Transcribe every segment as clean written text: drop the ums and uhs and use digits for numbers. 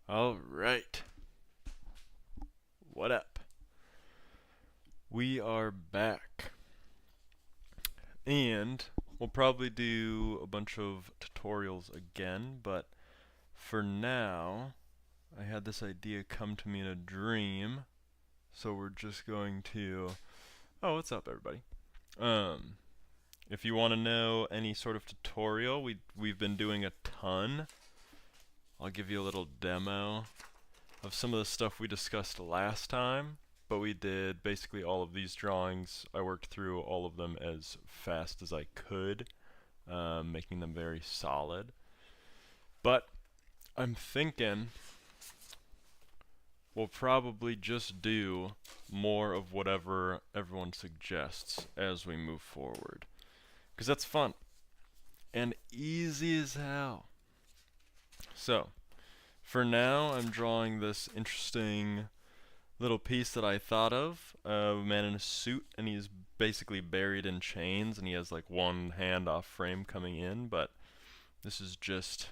All right. What up? We are back. And we'll probably do a bunch of tutorials again, but for now, I had this idea come to me in a dream. So we're just going to Oh, what's up everybody? Um if you want to know any sort of tutorial, we've been doing a ton. I'll give you a little demo of some of the stuff we discussed last time, but we did basically all of these drawings. I worked through all of them as fast as I could, making them very solid. But I'm thinking we'll probably just do more of whatever everyone suggests as we move forward. Because that's fun and easy as hell. So, for now, I'm drawing this interesting little piece that I thought of. A man in a suit, and he's basically buried in chains, and he has like one hand off frame coming in, but this is just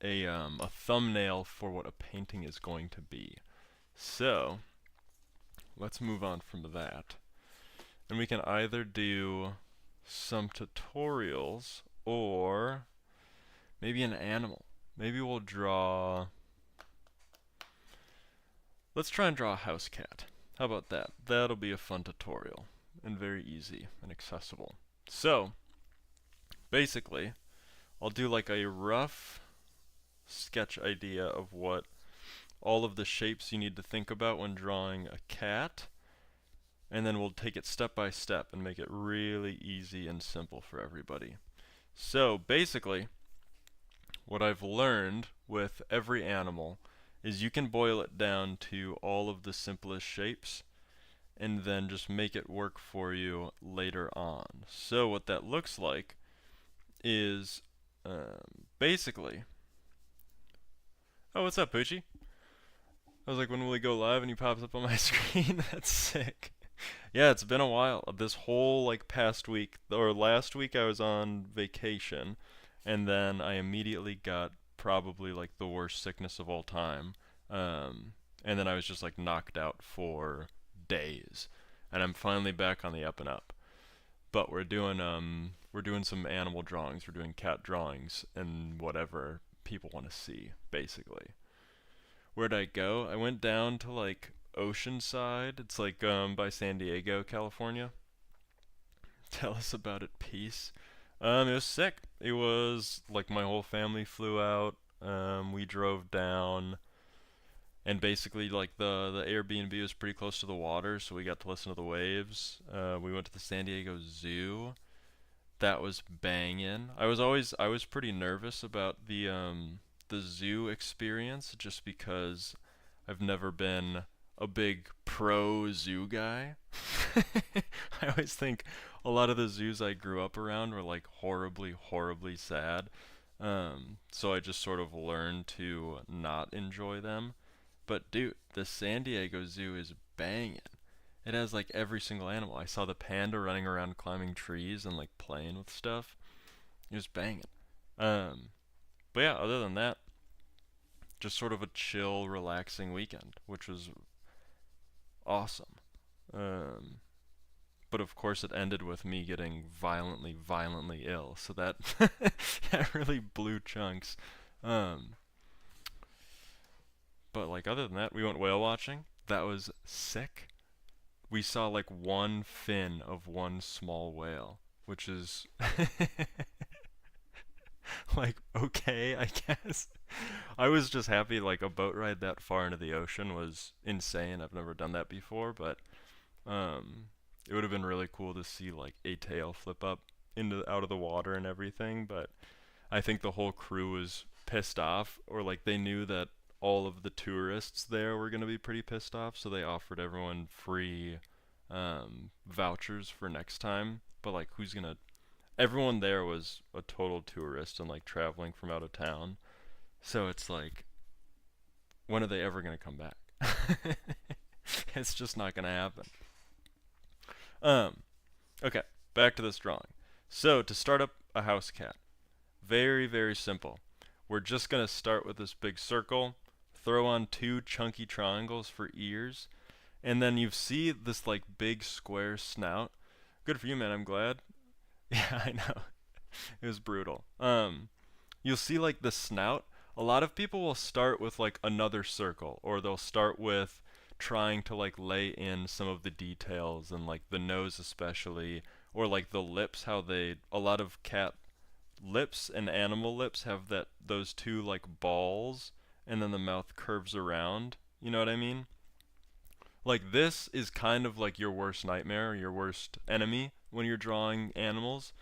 a thumbnail for what a painting is going to be. So, let's move on from that. And we can either do some tutorials or maybe an animal. Maybe we'll draw. Let's try and draw a house cat. How about that? That'll be a fun tutorial and very easy and accessible. So, basically, I'll do like a rough sketch idea of what all of the shapes you need to think about when drawing a cat, and then we'll take it step by step and make it really easy and simple for everybody. So, basically, what I've learned with every animal is you can boil it down to all of the simplest shapes and then just make it work for you later on. So what that looks like is basically. Oh, what's up, Poochie? I was like, when will he go live? And he pops up on my screen. That's sick. Yeah, it's been a while. This whole like past week or last week I was on vacation, and then I immediately got probably like the worst sickness of all time. And then I was just like knocked out for days. And I'm finally back on the up and up. But we're doing some animal drawings, we're doing cat drawings and whatever people want to see, basically. Where'd I go? I went down to like Oceanside. It's like by San Diego, California. Tell us about it, peace. It was sick. It was like my whole family flew out. We drove down, and basically like the Airbnb was pretty close to the water, so we got to listen to the waves. We went to the San Diego Zoo. That was banging. I was pretty nervous about the zoo experience just because I've never been a big pro zoo guy. I always think a lot of the zoos I grew up around were like horribly, horribly sad. So I just sort of learned to not enjoy them. But dude, the San Diego Zoo is banging. It has like every single animal. I saw the panda running around climbing trees and like playing with stuff. It was banging. Um, but yeah, other than that, just sort of a chill, relaxing weekend, which was awesome. Um, but of course, it ended with me getting violently, violently ill. So that that really blew chunks. Um, but like other than that, we went whale watching. That was sick. We saw like one fin of one small whale, which is like okay, I guess. I was just happy like a boat ride that far into the ocean was insane. I've never done that before, but um it would have been really cool to see like a tail flip up into out of the water and everything, but I think the whole crew was pissed off, or like they knew that all of the tourists there were going to be pretty pissed off, so they offered everyone free vouchers for next time. But like, who's gonna? Everyone there was a total tourist and like traveling from out of town, so it's like, when are they ever gonna come back? It's just not gonna happen. Um, okay, back to this drawing. So to start up a house cat, very, very simple. We're just going to start with this big circle, throw on 2 chunky triangles for ears, and then you see this like big square snout. Good for you, man. I'm glad. Yeah, I know. It was brutal. You'll see like the snout. A lot of people will start with like another circle, or they'll start with trying to like lay in some of the details and like the nose especially, or like the lips, how they, a lot of cat lips and animal lips have those 2 like balls, and then the mouth curves around. You know what I mean? Like this is kind of like your worst nightmare, your worst enemy when you're drawing animals.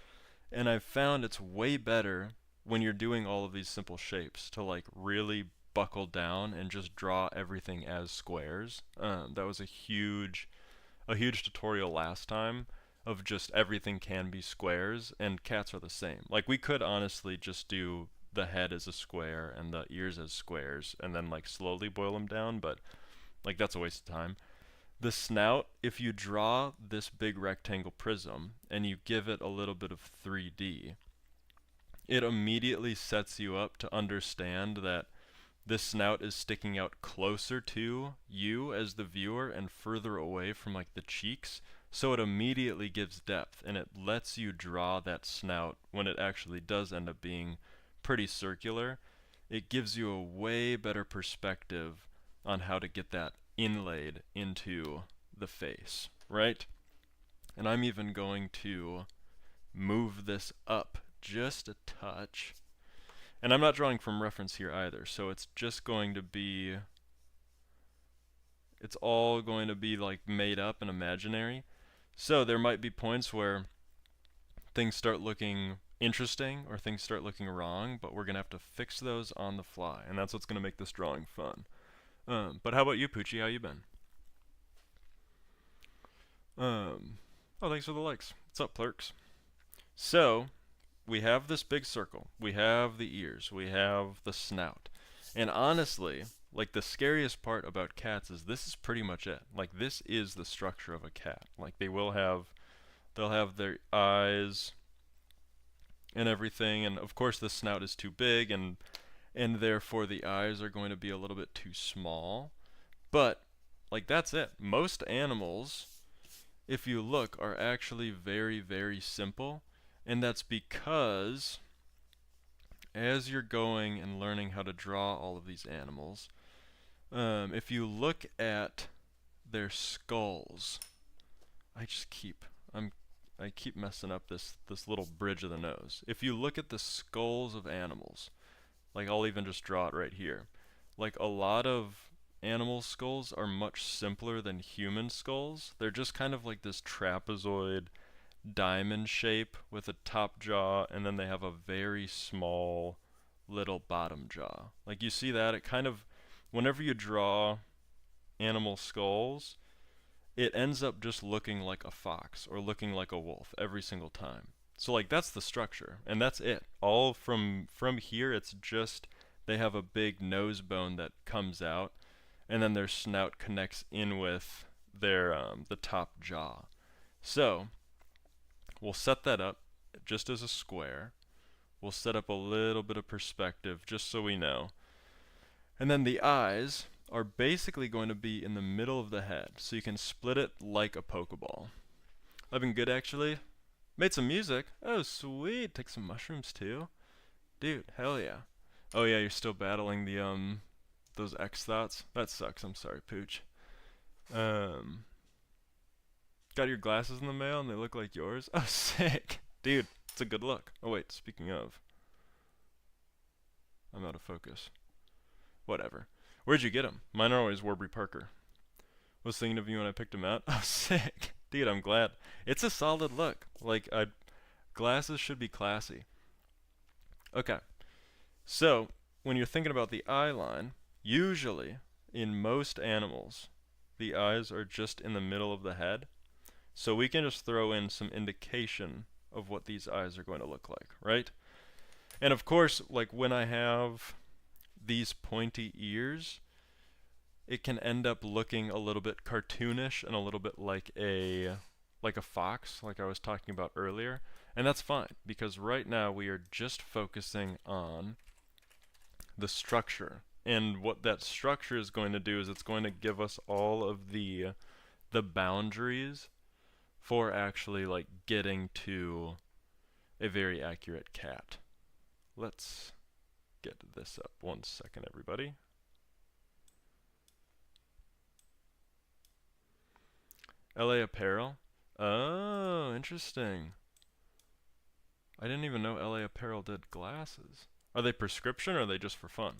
And I've found it's way better when you're doing all of these simple shapes to like really buckle down and just draw everything as squares. That was a huge tutorial last time of just everything can be squares, and cats are the same. Like we could honestly just do the head as a square and the ears as squares and then like slowly boil them down, but like that's a waste of time. The snout, if you draw this big rectangle prism and you give it a little bit of 3D, it immediately sets you up to understand that this snout is sticking out closer to you as the viewer and further away from like the cheeks. So it immediately gives depth, and it lets you draw that snout when it actually does end up being pretty circular. It gives you a way better perspective on how to get that inlaid into the face, right? And I'm even going to move this up just a touch. And I'm not drawing from reference here either, so it's just going to be, it's all going to be like made up and imaginary. So there might be points where things start looking interesting or things start looking wrong, but we're going to have to fix those on the fly, and that's what's going to make this drawing fun. But how about you, Poochie? How you been? Oh, thanks for the likes. What's up, Plurks? So, we have this big circle. We have the ears. We have the snout. And honestly, like the scariest part about cats is this is pretty much it. Like this is the structure of a cat. Like they'll have their eyes and everything, and of course the snout is too big, and therefore the eyes are going to be a little bit too small. But like that's it. Most animals, if you look, are actually very, very simple, and that's because as you're going and learning how to draw all of these animals, if you look at their skulls, I keep messing up this little bridge of the nose. If you look at the skulls of animals, like I'll even just draw it right here. Like a lot of animal skulls are much simpler than human skulls. They're just kind of like this trapezoid diamond shape with a top jaw, and then they have a very small little bottom jaw. Like you see that, it kind of, whenever you draw animal skulls, it ends up just looking like a fox or looking like a wolf every single time. So like that's the structure, and that's it. All from here, it's just they have a big nose bone that comes out, and then their snout connects in with their the top jaw. So we'll set that up just as a square. We'll set up a little bit of perspective just so we know. And then the eyes are basically going to be in the middle of the head, so you can split it like a Pokeball. I've been good actually. Made some music. Oh sweet. Take some mushrooms too. Dude, hell yeah. Oh yeah, you're still battling the those X thoughts? That sucks. I'm sorry, Pooch. Got your glasses in the mail and they look like yours? Oh sick. Dude, it's a good look. Oh wait, speaking of, I'm out of focus. Whatever. Where'd you get them? Mine are always Warby Parker. Was thinking of you when I picked them out. Oh sick. Dude, I'm glad. It's a solid look. Like, glasses should be classy. Okay. So, when you're thinking about the eye line, usually, in most animals, the eyes are just in the middle of the head. So we can just throw in some indication of what these eyes are going to look like, right? And of course, like when I have these pointy ears, it can end up looking a little bit cartoonish and a little bit like a fox, like I was talking about earlier. And that's fine, because right now we are just focusing on the structure And what that structure is going to do is it's going to give us all of the boundaries for actually like getting to a very accurate cat. Let's get this up. 1 second, everybody. LA Apparel. Oh, interesting. I didn't even know LA Apparel did glasses. Are they prescription or are they just for fun?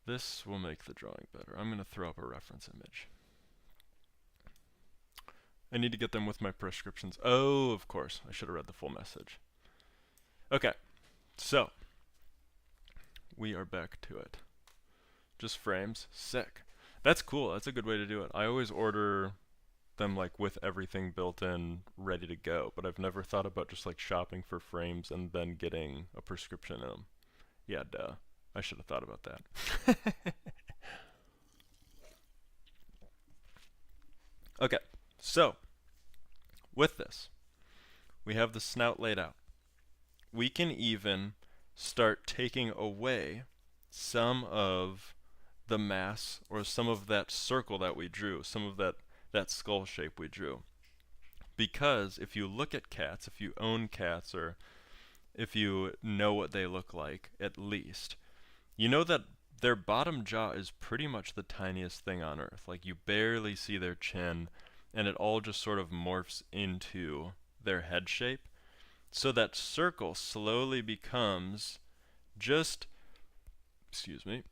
This will make the drawing better. I'm going to throw up a reference image. I need to get them with my prescriptions. Oh, of course. I should have read the full message. Okay, so we are back to it. Just frames. Sick. That's cool. That's a good way to do it. I always order them like with everything built in, ready to go, but I've never thought about just like shopping for frames and then getting a prescription in them. Yeah, duh. I should have thought about that. Okay, so with this, we have the snout laid out. We can even start taking away some of the mass or some of that circle that we drew, some of that skull shape we drew. Because if you look at cats, if you own cats, or if you know what they look like, at least, you know that their bottom jaw is pretty much the tiniest thing on earth. Like, you barely see their chin, and it all just sort of morphs into their head shape. So that circle slowly becomes just, excuse me,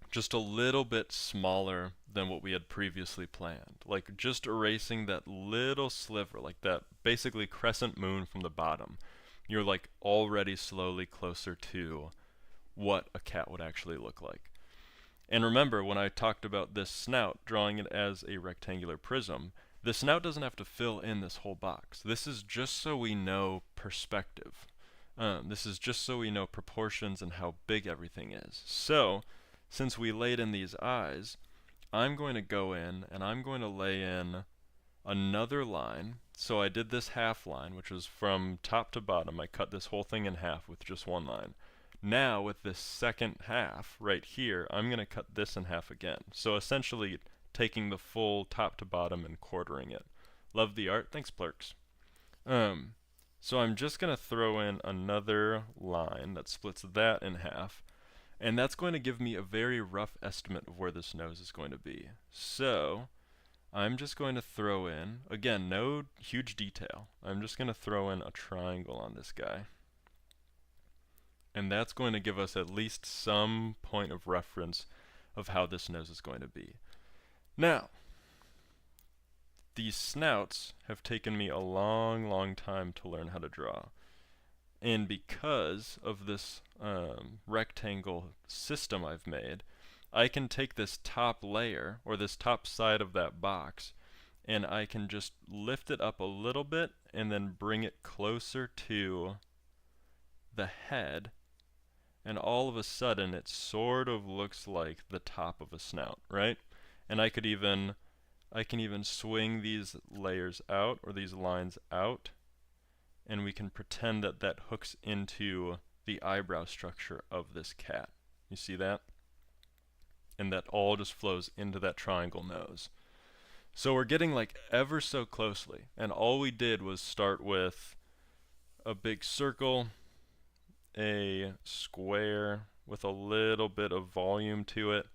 just a little bit smaller than what we had previously planned. Like, just erasing that little sliver, like that basically crescent moon from the bottom. You're like already slowly closer to what a cat would actually look like. And remember, when I talked about this snout, drawing it as a rectangular prism, the snout doesn't have to fill in this whole box. This is just so we know perspective. This is just so we know proportions and how big everything is. So, since we laid in these eyes, I'm going to go in and I'm going to lay in another line. So I did this half line, which was from top to bottom. I cut this whole thing in half with just one line. Now with this second half right here, I'm going to cut this in half again. So essentially taking the full top to bottom and quartering it. Love the art. Thanks, Plurks. So I'm just going to throw in another line that splits that in half. And that's going to give me a very rough estimate of where this nose is going to be. So I'm just going to throw in, again, no huge detail. I'm just going to throw in a triangle on this guy. And that's going to give us at least some point of reference of how this nose is going to be. Now, these snouts have taken me a long, long time to learn how to draw. And because of this rectangle system I've made, I can take this top layer, or this top side of that box, and I can just lift it up a little bit and then bring it closer to the head, and all of a sudden it sort of looks like the top of a snout, right? And I can even swing these layers out, or these lines out, and we can pretend that that hooks into the eyebrow structure of this cat. You see that? And that all just flows into that triangle nose. So we're getting like ever so closely, and all we did was start with a big circle, a square with a little bit of volume to it,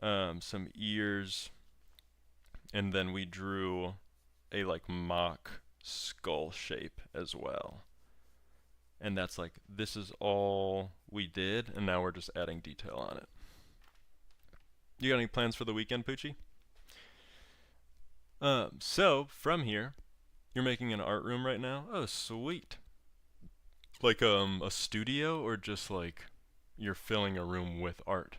some ears, and then we drew a like mock skull shape as well. And that's like, this is all we did, and now we're just adding detail on it. You got any plans for the weekend, Poochie? So from here, you're making an art room right now? Oh, sweet. Like a studio, or just like you're filling a room with art?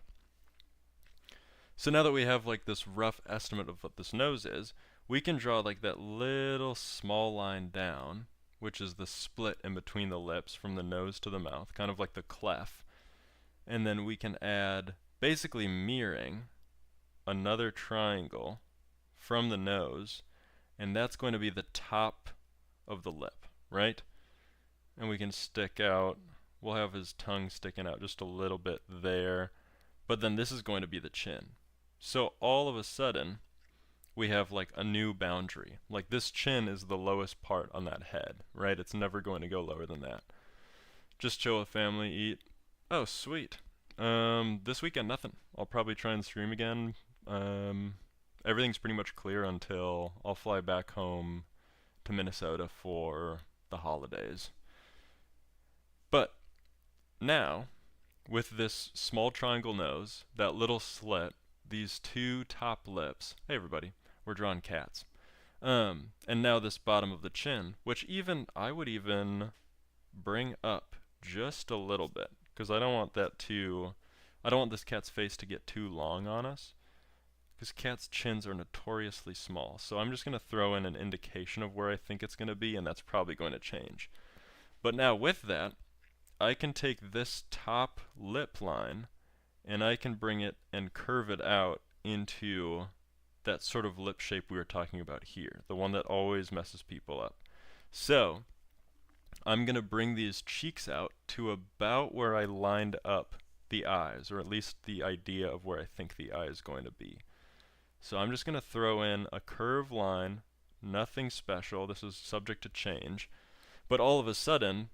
So now that we have like this rough estimate of what this nose is, we can draw like that little small line down, which is the split in between the lips from the nose to the mouth, kind of like the clef. And then we can add, basically mirroring, another triangle from the nose, and that's going to be the top of the lip, right? and we can stick out, we'll have his tongue sticking out just a little bit there, but then this is going to be the chin. So all of a sudden, we have like a new boundary. Like this chin is the lowest part on that head, right? It's never going to go lower than that. Just chill with family, eat. Oh, sweet. This weekend, nothing. I'll probably try and stream again. Everything's pretty much clear until I'll fly back home to Minnesota for the holidays. But now, with this small triangle nose, that little slit, these two top lips, hey everybody, we're drawing cats. And now this bottom of the chin, which I would even bring up just a little bit, because I don't want this cat's face to get too long on us, because cats' chins are notoriously small. So I'm just going to throw in an indication of where I think it's going to be, and that's probably going to change. But now with that, I can take this top lip line and I can bring it and curve it out into that sort of lip shape we were talking about here, the one that always messes people up. So I'm going to bring these cheeks out to about where I lined up the eyes, or at least the idea of where I think the eye is going to be. So I'm just going to throw in a curved line, nothing special, this is subject to change, but all of a sudden,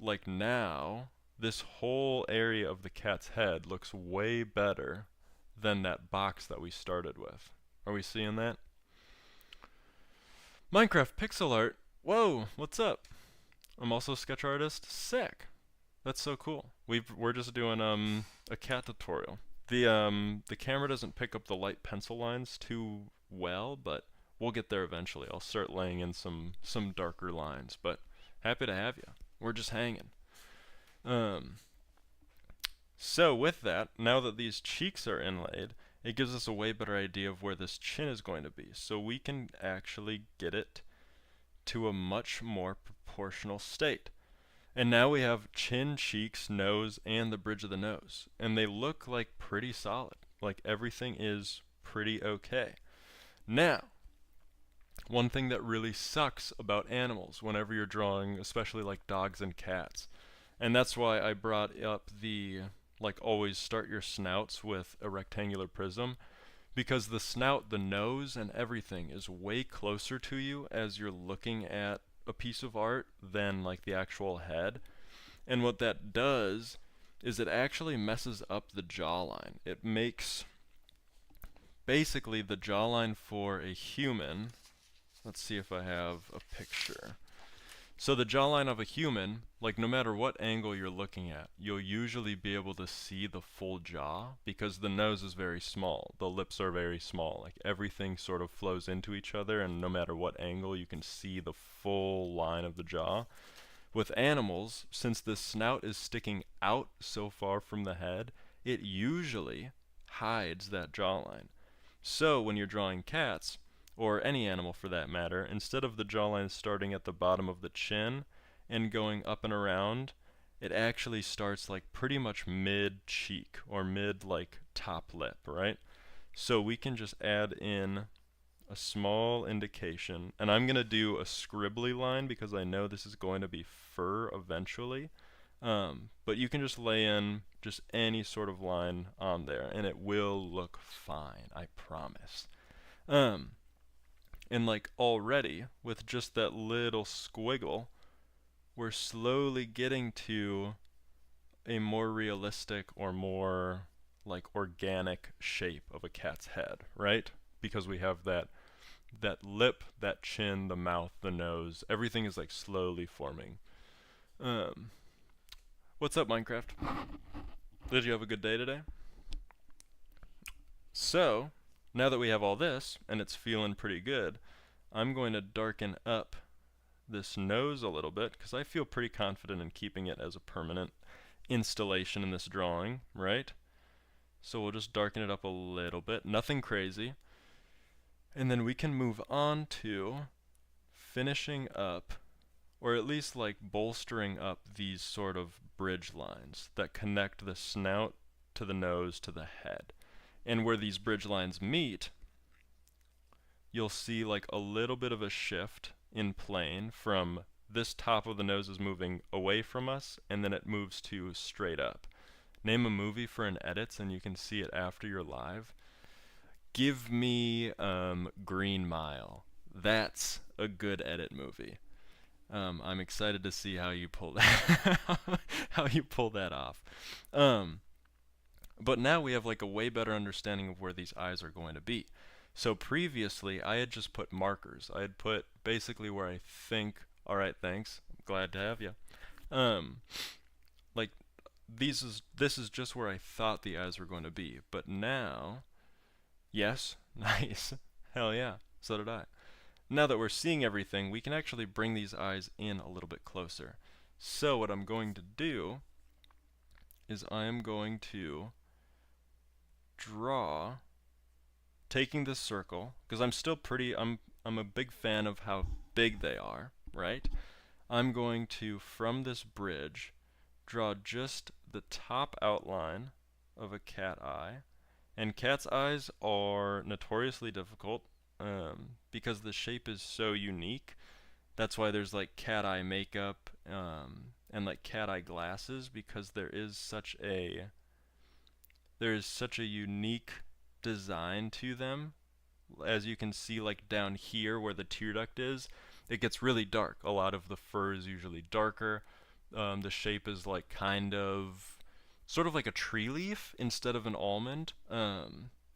like now, this whole area of the cat's head looks way better than that box that we started with. Are we seeing that? Minecraft pixel art. Whoa, what's up? I'm also a sketch artist. Sick. That's so cool. We're just doing a cat tutorial. The camera doesn't pick up the light pencil lines too well, but we'll get there eventually. I'll start laying in some darker lines, but happy to have you. We're just hanging. So with that, now that these cheeks are inlaid, it gives us a way better idea of where this chin is going to be. So we can actually get it to a much more proportional state. And now we have chin, cheeks, nose, and the bridge of the nose. And they look like pretty solid. Like everything is pretty okay. Now, one thing that really sucks about animals whenever you're drawing, especially like dogs and cats, and that's why I brought up the, like, always start your snouts with a rectangular prism, because the snout, the nose, and everything is way closer to you as you're looking at a piece of art than like the actual head. And what that does is it actually messes up the jawline. It makes basically the jawline for a human. Let's see if I have a picture. So the jawline of a human, like no matter what angle you're looking at, you'll usually be able to see the full jaw because the nose is very small, the lips are very small, like everything sort of flows into each other, and no matter what angle you can see the full line of the jaw. With animals, since the snout is sticking out so far from the head, it usually hides that jawline. So when you're drawing cats, or any animal for that matter, instead of the jawline starting at the bottom of the chin and going up and around, it actually starts like pretty much mid-cheek or mid like top lip, right? So we can just add in a small indication, and I'm going to do a scribbly line because I know this is going to be fur eventually, but you can just lay in just any sort of line on there and it will look fine, I promise. And like already, with just that little squiggle, we're slowly getting to a more realistic or more like organic shape of a cat's head, right? Because we have that lip, that chin, the mouth, the nose, everything is like slowly forming. What's up, Minecraft? Did you have a good day today? So, now that we have all this, and it's feeling pretty good, I'm going to darken up this nose a little bit, because I feel pretty confident in keeping it as a permanent installation in this drawing, right? So we'll just darken it up a little bit, nothing crazy. And then we can move on to finishing up, or at least like bolstering up these sort of bridge lines that connect the snout to the nose to the head. And where these bridge lines meet, you'll see like a little bit of a shift in plane from this top of the nose is moving away from us, and then it moves to straight up. Name a movie for an edits, and you can see it after you're live. Give me Green Mile. That's a good edit movie. I'm excited to see how you pull that how you pull that off. But now we have like a way better understanding of where these eyes are going to be. So previously, I had just put markers. I had put basically where I think. All right, thanks. Glad to have you. Like this is just where I thought the eyes were going to be. But now, yes, nice. Hell yeah. So did I. Now that we're seeing everything, we can actually bring these eyes in a little bit closer. So what I'm going to do is I am going to draw, taking this circle, because I'm a big fan of how big they are, right? I'm going to, from this bridge, draw just the top outline of a cat eye. And cat's eyes are notoriously difficult because the shape is so unique. That's why there's like cat eye makeup and like cat eye glasses, because there is such a unique design to them. As you can see, like down here where the tear duct is, it gets really dark. A lot of the fur is usually darker. The shape is like kind of sort of like a tree leaf instead of an almond.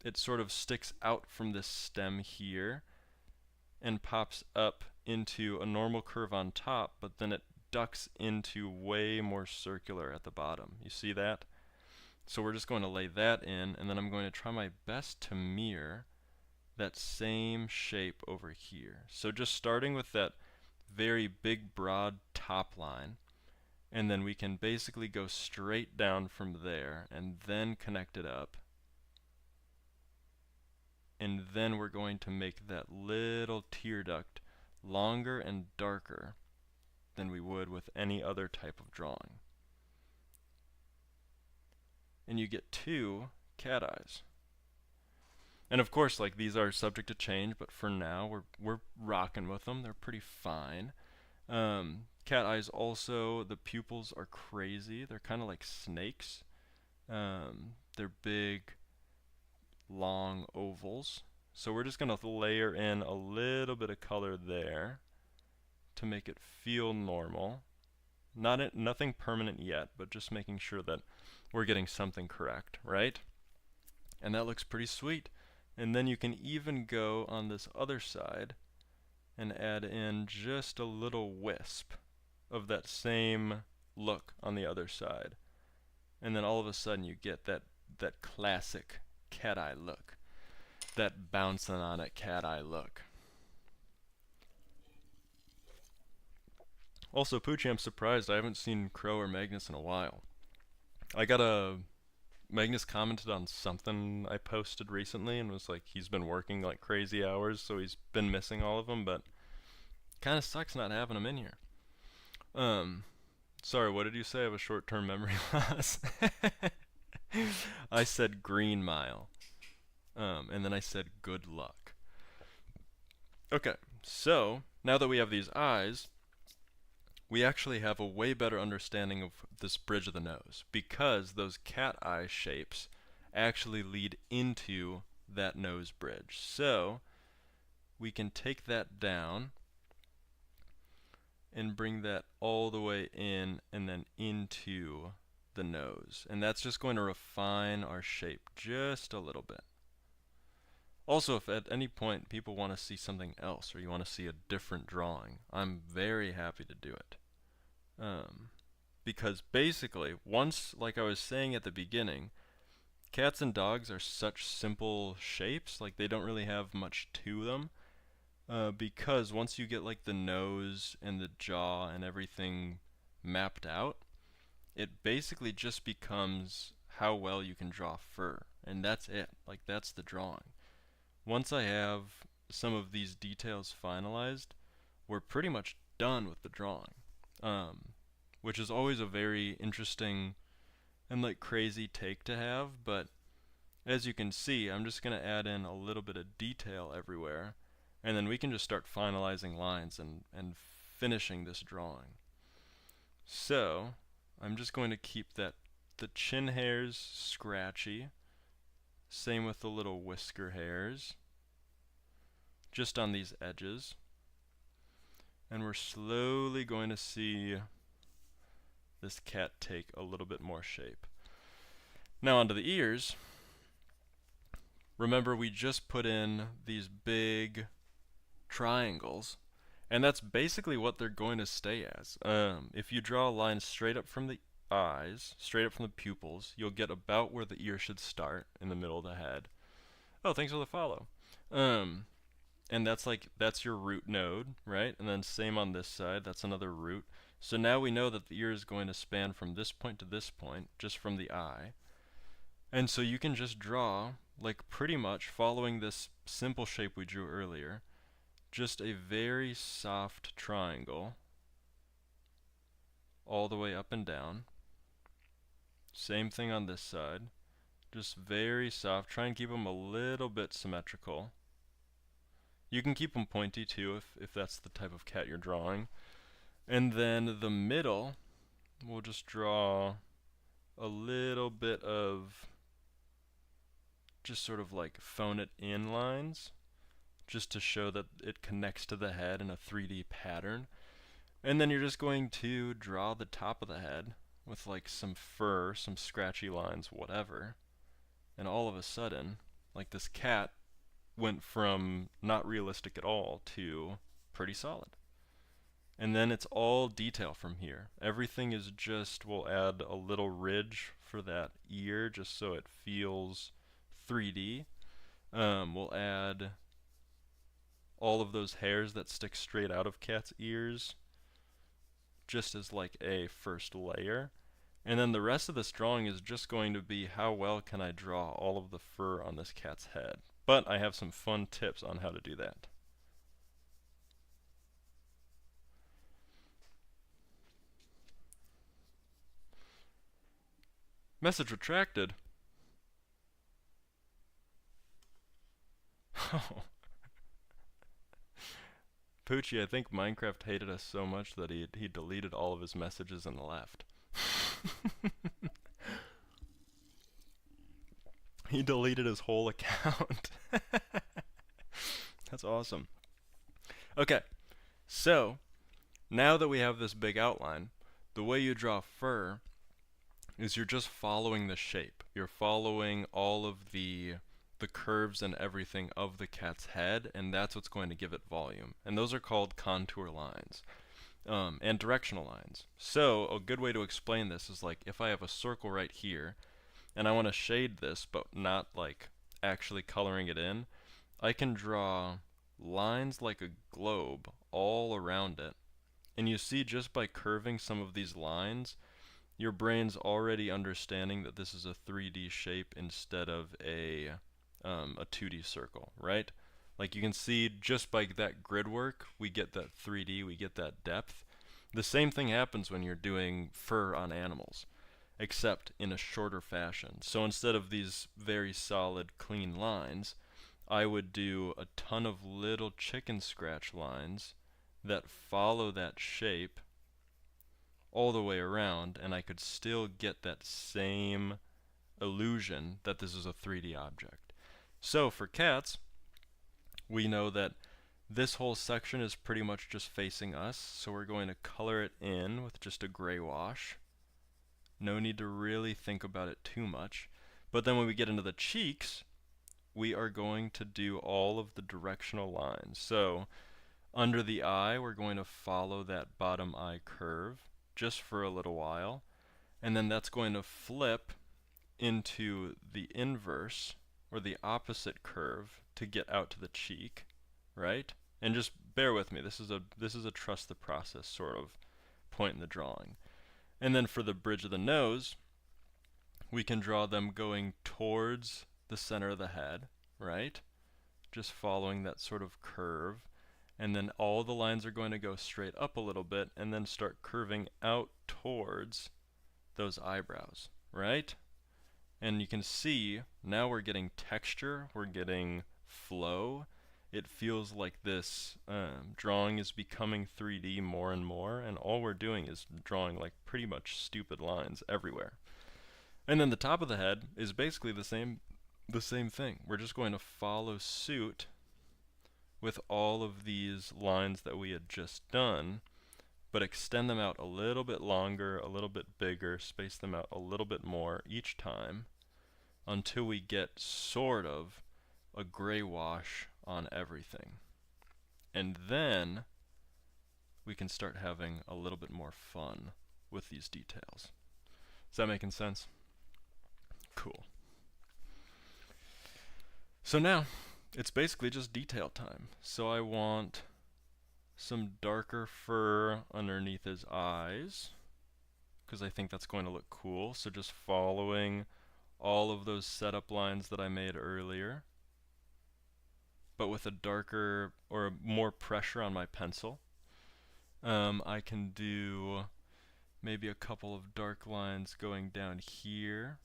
It sort of sticks out from this stem here and pops up into a normal curve on top, but then it ducks into way more circular at the bottom. You see that? So we're just going to lay that in, and then I'm going to try my best to mirror that same shape over here. So just starting with that very big broad top line, and then we can basically go straight down from there and then connect it up. And then we're going to make that little tear duct longer and darker than we would with any other type of drawing. And you get two cat eyes. And of course, like, these are subject to change, but for now we're rocking with them. They're pretty fine. Cat eyes also, the pupils are crazy. They're kind of like snakes. They're big, long ovals. So we're just going to layer in a little bit of color there to make it feel normal. Nothing permanent yet, but just making sure that we're getting something correct, right? And that looks pretty sweet. And then you can even go on this other side and add in just a little wisp of that same look on the other side. And then all of a sudden you get that classic cat eye look. That bouncing on it cat eye look. Also, Poochie, I'm surprised I haven't seen Crow or Magnus in a while. Magnus commented on something I posted recently and was like, he's been working like crazy hours, so he's been missing all of them, but kind of sucks not having him in here. Sorry, what did you say? I have a short-term memory loss. I said Green Mile. And then I said good luck. Okay, so now that we have these eyes, we actually have a way better understanding of this bridge of the nose, because those cat eye shapes actually lead into that nose bridge. So we can take that down and bring that all the way in and then into the nose. And that's just going to refine our shape just a little bit. Also, if at any point people want to see something else or you want to see a different drawing, I'm very happy to do it. Because basically, once, like I was saying at the beginning, cats and dogs are such simple shapes, like they don't really have much to them. Because once you get like the nose and the jaw and everything mapped out, it basically just becomes how well you can draw fur, and that's it. Like, that's the drawing. Once I have some of these details finalized, we're pretty much done with the drawing, which is always a very interesting and like crazy take to have. But as you can see, I'm just going to add in a little bit of detail everywhere, and then we can just start finalizing lines and finishing this drawing. So I'm just going to keep the chin hairs scratchy. Same with the little whisker hairs, just on these edges. And we're slowly going to see this cat take a little bit more shape. Now onto the ears. Remember, we just put in these big triangles, and that's basically what they're going to stay as. If you draw a line straight up from the eyes, straight up from the pupils, you'll get about where the ear should start, in the middle of the head. Oh, thanks for the follow. And that's your root node, right? And then same on this side, that's another root. So now we know that the ear is going to span from this point to this point, just from the eye. And so you can just draw, like pretty much following this simple shape we drew earlier, just a very soft triangle all the way up and down. Same thing on this side, just very soft. Try and keep them a little bit symmetrical. You can keep them pointy too if that's the type of cat you're drawing. And then the middle, we'll just draw a little bit of just sort of like phone it in lines, just to show that it connects to the head in a 3D pattern. And then you're just going to draw the top of the head with like some fur, some scratchy lines, whatever. And all of a sudden, like this cat went from not realistic at all to pretty solid. And then it's all detail from here. Everything is just, we'll add a little ridge for that ear just so it feels 3D. We'll add all of those hairs that stick straight out of cat's ears just as like a first layer. And then the rest of this drawing is just going to be how well can I draw all of the fur on this cat's head. But I have some fun tips on how to do that. Message retracted. Oh. Poochie, I think Minecraft hated us so much that he deleted all of his messages and left. He deleted his whole account. That's awesome. Okay, so now that we have this big outline, the way you draw fur is you're just following the shape. You're following all of the curves and everything of the cat's head, and that's what's going to give it volume. And those are called contour lines and directional lines. So a good way to explain this is like if I have a circle right here and I want to shade this but not like actually coloring it in, I can draw lines like a globe all around it. And you see, just by curving some of these lines, your brain's already understanding that this is a 3D shape instead of a 2D circle, right? Like you can see just by that grid work, we get that 3D, we get that depth. The same thing happens when you're doing fur on animals, except in a shorter fashion. So instead of these very solid, clean lines, I would do a ton of little chicken scratch lines that follow that shape all the way around, and I could still get that same illusion that this is a 3D object. So for cats, we know that this whole section is pretty much just facing us, so we're going to color it in with just a gray wash. No need to really think about it too much. But then when we get into the cheeks, we are going to do all of the directional lines. So under the eye, we're going to follow that bottom eye curve just for a little while, and then that's going to flip into the inverse or the opposite curve to get out to the cheek, right? And just bear with me, this is a trust the process sort of point in the drawing. And then for the bridge of the nose, we can draw them going towards the center of the head, right? Just following that sort of curve. And then all the lines are going to go straight up a little bit and then start curving out towards those eyebrows, right? And you can see now we're getting texture, we're getting flow, it feels like this drawing is becoming 3D more and more, and all we're doing is drawing like pretty much stupid lines everywhere. And then the top of the head is basically the same thing. We're just going to follow suit with all of these lines that we had just done, but extend them out a little bit longer, a little bit bigger, space them out a little bit more each time until we get sort of a gray wash on everything. And then we can start having a little bit more fun with these details. Is that making sense? Cool. So now, it's basically just detail time. So I want some darker fur underneath his eyes, because I think that's going to look cool. So just following all of those setup lines that I made earlier, but with a darker or more pressure on my pencil. I can do maybe a couple of dark lines going down here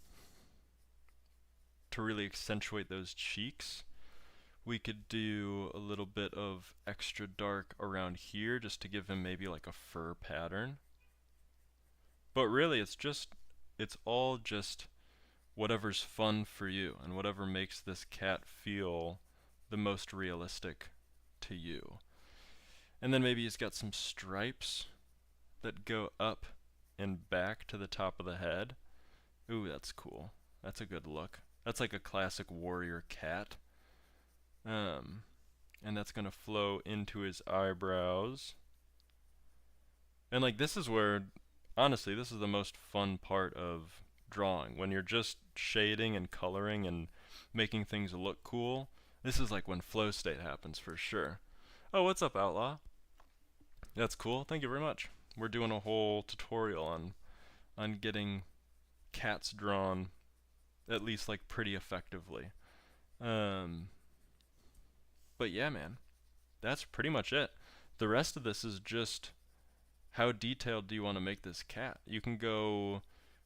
to really accentuate those cheeks. We could do a little bit of extra dark around here just to give him maybe like a fur pattern. But really it's all just whatever's fun for you and whatever makes this cat feel the most realistic to you. And then maybe he's got some stripes that go up and back to the top of the head. Ooh, that's cool. That's a good look. That's like a classic warrior cat. And that's gonna flow into his eyebrows. And like this is where, honestly, this is the most fun part of drawing. When you're just shading and coloring and making things look cool, this is like when flow state happens for sure. Oh, what's up, Outlaw? That's cool. Thank you very much. We're doing a whole tutorial on getting cats drawn at least like pretty effectively. But yeah, man, that's pretty much it. The rest of this is just how detailed do you want to make this cat. You can go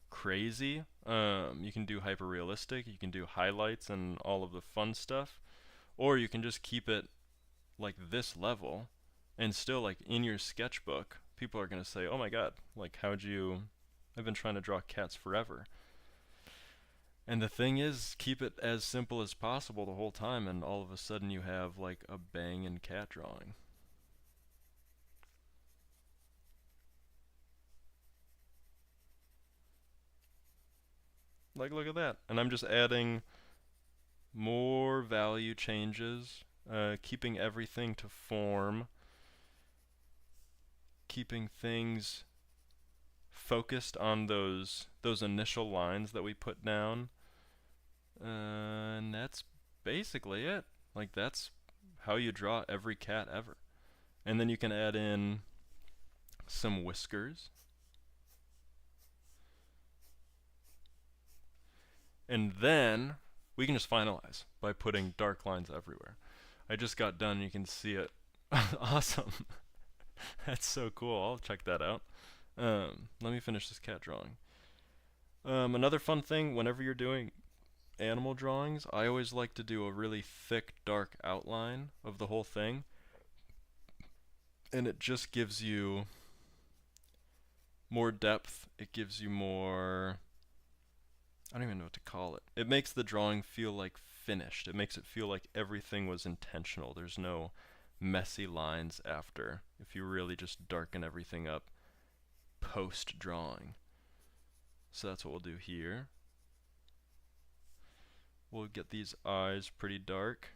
crazy, you can do hyper realistic, you can do highlights and all of the fun stuff, or you can just keep it like this level and still like in your sketchbook people are going to say, oh my god, like I've been trying to draw cats forever. And the thing is, keep it as simple as possible the whole time, and all of a sudden you have like a bangin' cat drawing. Like, look at that. And I'm just adding more value changes, keeping everything to form, keeping things focused on those initial lines that we put down. And that's basically it. Like, that's how you draw every cat ever. And then you can add in some whiskers. And then we can just finalize by putting dark lines everywhere. I just got done, you can see it. Awesome. That's so cool. I'll check that out. Let me finish this cat drawing. Another fun thing, whenever you're doing animal drawings, I always like to do a really thick, dark outline of the whole thing. And it just gives you more depth. It gives you more, I don't even know what to call it. It makes the drawing feel like finished. It makes it feel like everything was intentional. There's no messy lines after, if you really just darken everything up post drawing. So that's what we'll do here. We'll get these eyes pretty dark.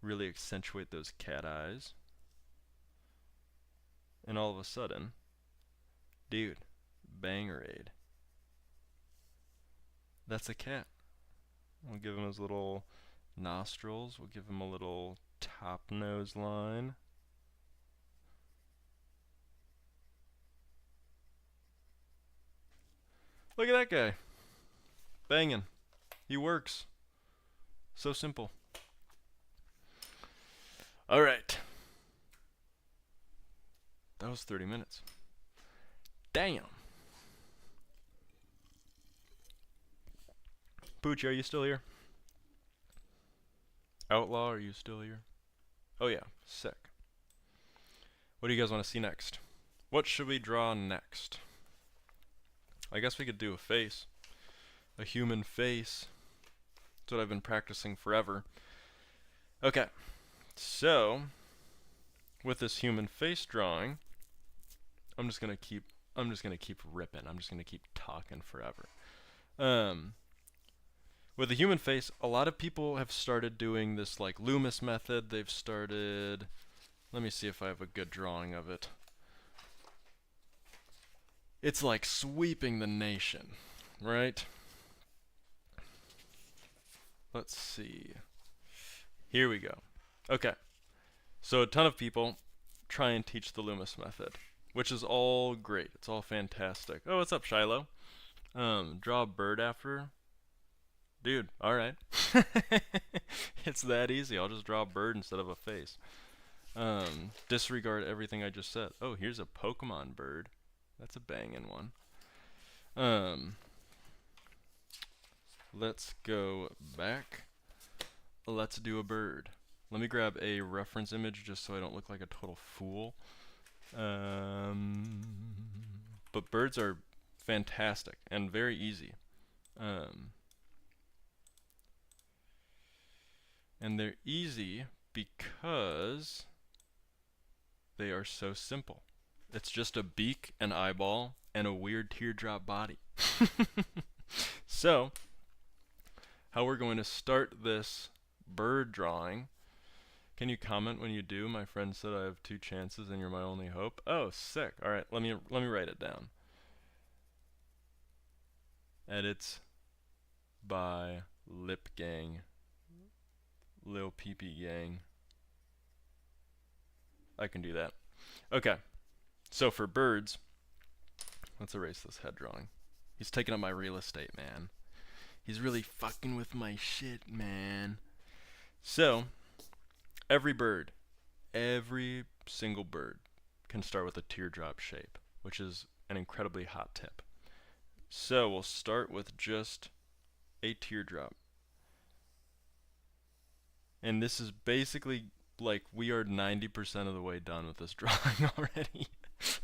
Really accentuate those cat eyes. And all of a sudden, dude, Bangerade. That's a cat. We'll give him his little nostrils. We'll give him a little top nose line. Look at that guy. Banging. He works. So simple. Alright. That was 30 minutes. Damn. Pooch, are you still here? Outlaw, are you still here? Oh yeah, sick. What do you guys want to see next? What should we draw next? I guess we could do a face. A human face. That's what I've been practicing forever. Okay, so with this human face drawing, I'm just gonna keep ripping. I'm just gonna keep talking forever. With the human face, a lot of people have started doing this like Loomis method. They've started. Let me see if I have a good drawing of it. It's like sweeping the nation, right? Let's see. Here we go. Okay. So a ton of people try and teach the Loomis method, which is all great. It's all fantastic. Oh, what's up, Shiloh? Draw a bird after. Dude, alright. It's that easy. I'll just draw a bird instead of a face. Disregard everything I just said. Oh, here's a Pokemon bird. That's a bangin' one. Let's go back. Let's do a bird. Let me grab a reference image just so I don't look like a total fool. But birds are fantastic and very easy. And they're easy because they are so simple. It's just a beak, an eyeball, and a weird teardrop body. So, how we're going to start this bird drawing. Can you comment when you do? My friend said I have 2 chances and you're my only hope. Oh, sick. All right, let me write it down. Edits by Lip Gang. Lil Peepee Gang. I can do that. Okay. So for birds, let's erase this head drawing. He's taking up my real estate, man. He's really fucking with my shit, man. So, every single bird can start with a teardrop shape, which is an incredibly hot tip. So, we'll start with just a teardrop. And this is basically like we are 90% of the way done with this drawing already.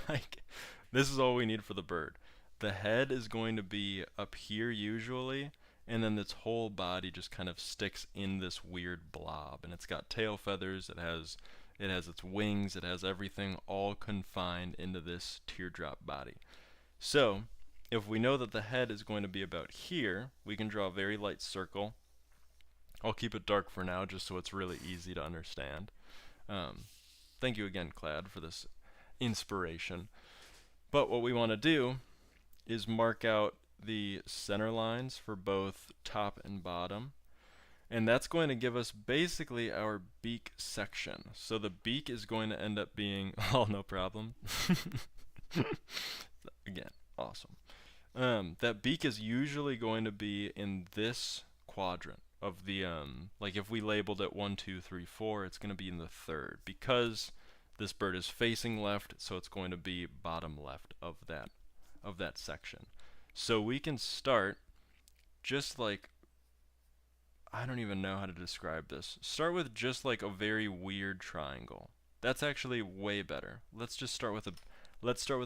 Like, this is all we need for the bird. The head is going to be up here usually, and then its whole body just kind of sticks in this weird blob. And it's got tail feathers, it has its wings, it has everything all confined into this teardrop body. So, if we know that the head is going to be about here, we can draw a very light circle. I'll keep it dark for now just so it's really easy to understand. Thank you again, Clad, for this inspiration. But what we want to do is mark out the center lines for both top and bottom. And that's going to give us basically our beak section. So the beak is going to end up being, oh, no problem. Again, awesome. That beak is usually going to be in this quadrant of the, like if we labeled it 1, 2, 3, 4, it's going to be in the third because this bird is facing left, so it's going to be bottom left of that section. So we can start just like, I don't even know how to describe this. Start with just like a very weird triangle. That's actually way better. Let's start with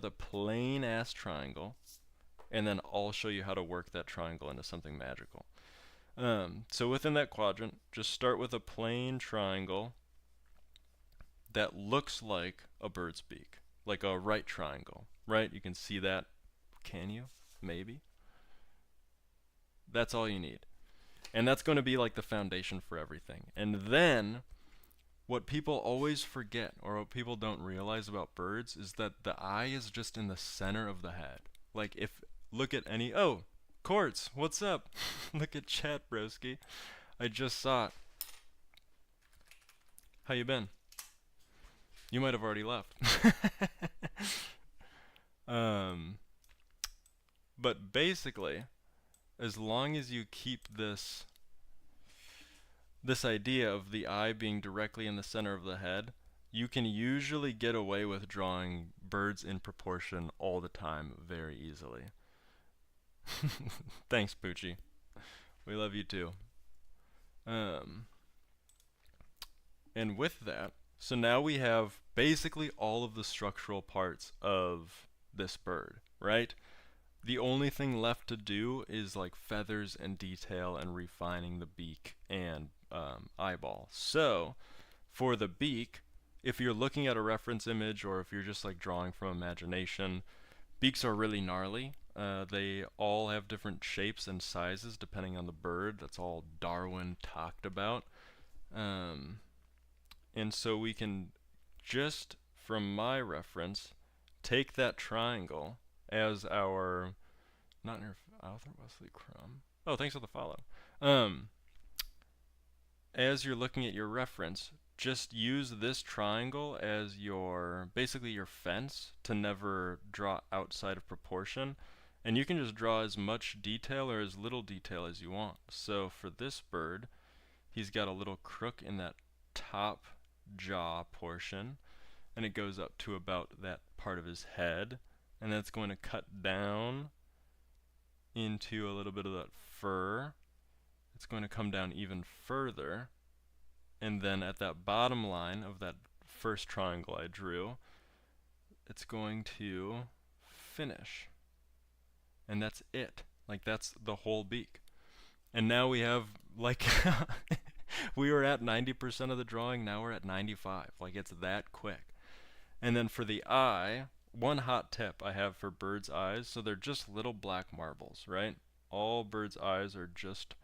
a plain ass triangle, and then I'll show you how to work that triangle into something magical. So within that quadrant, just start with a plain triangle that looks like a bird's beak, like a right triangle, right? You can see that. Can you? Maybe. That's all you need. And that's going to be like the foundation for everything. And then, what people always forget, or what people don't realize about birds, is that the eye is just in the center of the head. Like, look at any, oh, Quartz, what's up? Look at chat, broski. I just saw it. How you been? You might have already left. But basically, as long as you keep this idea of the eye being directly in the center of the head, you can usually get away with drawing birds in proportion all the time very easily. Thanks, Poochie. We love you too. And with that, so now we have basically all of the structural parts of this bird, right? The only thing left to do is like feathers and detail and refining the beak and eyeball. So for the beak, if you're looking at a reference image or if you're just like drawing from imagination, beaks are really gnarly. They all have different shapes and sizes depending on the bird. That's all Darwin talked about. Um, and so we can just, from my reference, take that triangle as our, not your author Wesley Crumb. Oh, thanks for the follow. Um, as you're looking at your reference, just use this triangle as your, basically your fence to never draw outside of proportion. And you can just draw as much detail or as little detail as you want. So for this bird, he's got a little crook in that top jaw portion, and it goes up to about that part of his head, and that's going to cut down into a little bit of that fur. It's going to come down even further, and then at that bottom line of that first triangle I drew, it's going to finish. And that's it. Like, that's the whole beak. And now we have, like, we were at 90% of the drawing, now we're at 95. Like, it's that quick. And then for the eye, one hot tip I have for birds' eyes, so they're just little black marbles, right? All birds' eyes are just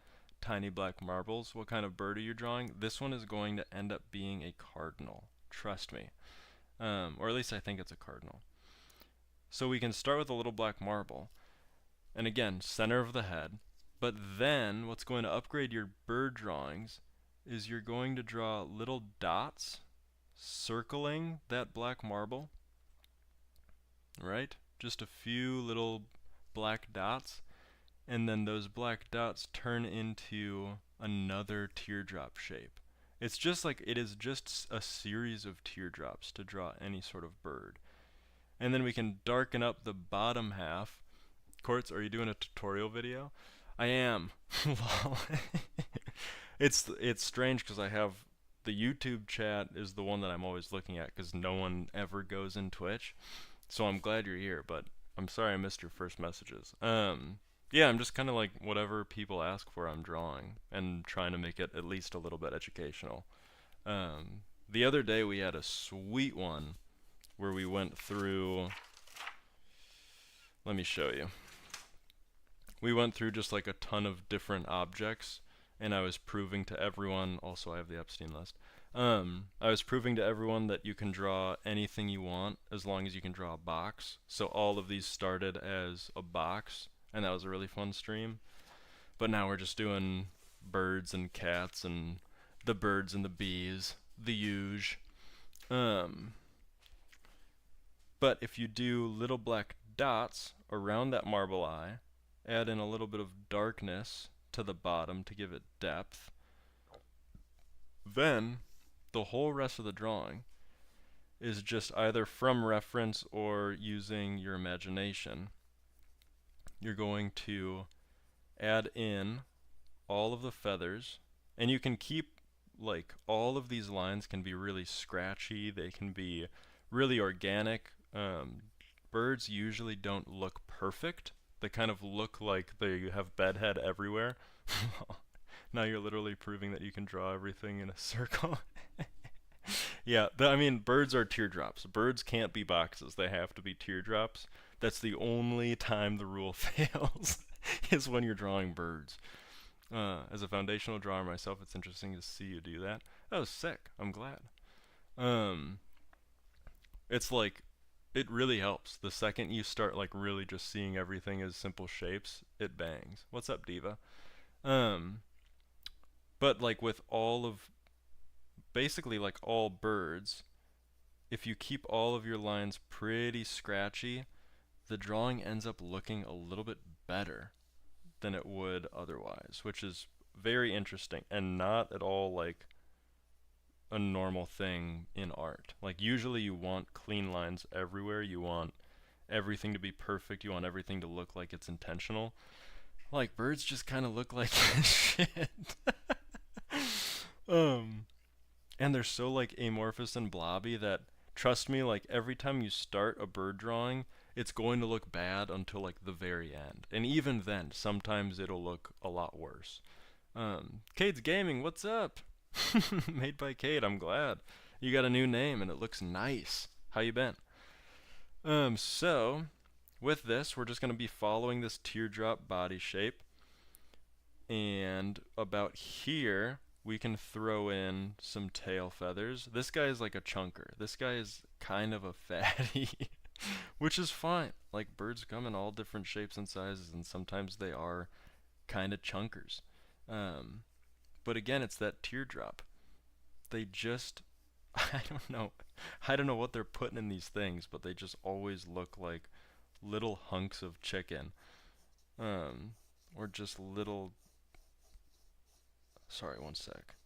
tiny black marbles. What kind of bird are you drawing? This one is going to end up being a cardinal. Trust me. Or at least I think it's a cardinal. So we can start with a little black marble. And again, center of the head. But then what's going to upgrade your bird drawings is you're going to draw little dots circling that black marble. Right? Just a few little black dots. And then those black dots turn into another teardrop shape. It's just like, it is just a series of teardrops to draw any sort of bird. And then we can darken up the bottom half. Quartz, are you doing a tutorial video? I am. It's strange because I have the YouTube chat is the one that I'm always looking at because no one ever goes in Twitch. So I'm glad you're here, but I'm sorry I missed your first messages. Yeah, I'm just kind of like whatever people ask for, I'm drawing and trying to make it at least a little bit educational. The other day we had a sweet one where we went through, let me show you. We went through just like a ton of different objects, and I was proving to everyone, also I have the Epstein list, I was proving to everyone that you can draw anything you want as long as you can draw a box. So all of these started as a box, and that was a really fun stream. But now we're just doing birds and cats and the birds and the bees, the huge. But if you do little black dots around that marble eye, add in a little bit of darkness to the bottom to give it depth, then the whole rest of the drawing is just either from reference or using your imagination. You're going to add in all of the feathers, and you can keep, like, all of these lines can be really scratchy, they can be really organic. Birds usually don't look perfect. They kind of look like they have bedhead everywhere. Now you're literally proving that you can draw everything in a circle. Yeah, I mean, birds are teardrops. Birds can't be boxes. They have to be teardrops. That's the only time the rule fails, is when you're drawing birds. As a foundational drawer myself, it's interesting to see you do that. That was sick. I'm glad. It's like, it really helps. The second you start like really just seeing everything as simple shapes, it bangs. What's up, Diva? But like with all of, basically like all birds, if you keep all of your lines pretty scratchy, the drawing ends up looking a little bit better than it would otherwise, which is very interesting and not at all like a normal thing in art. Like usually you want clean lines everywhere, you want everything to be perfect, you want everything to look like it's intentional. Like birds just kind of look like shit. And they're so like amorphous and blobby that, trust me, like every time you start a bird drawing, it's going to look bad until like the very end. And even then, sometimes it'll look a lot worse. Cade's Gaming, what's up? Made by Cade, I'm glad. You got a new name and it looks nice. How you been? So with this, we're just going to be following this teardrop body shape. And about here, we can throw in some tail feathers. This guy is like a chunker. This guy is kind of a fatty, which is fine. Like birds come in all different shapes and sizes, and sometimes they are kind of chunkers. But again, it's that teardrop. They just, I don't know. I don't know what they're putting in these things, but they just always look like little hunks of chicken. Or just little, sorry, one sec.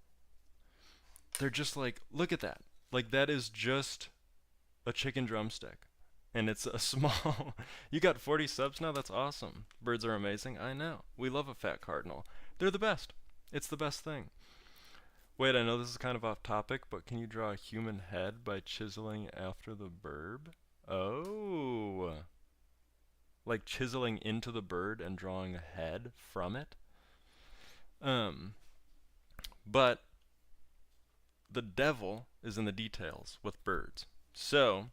They're just like, look at that. Like that is just a chicken drumstick. And it's a small, you got 40 subs now? That's awesome. Birds are amazing. I know. We love a fat cardinal. They're the best. It's the best thing. Wait, I know this is kind of off topic, but can you draw a human head by chiseling after the bird? Oh. Like chiseling into the bird and drawing a head from it? But the devil is in the details with birds. So,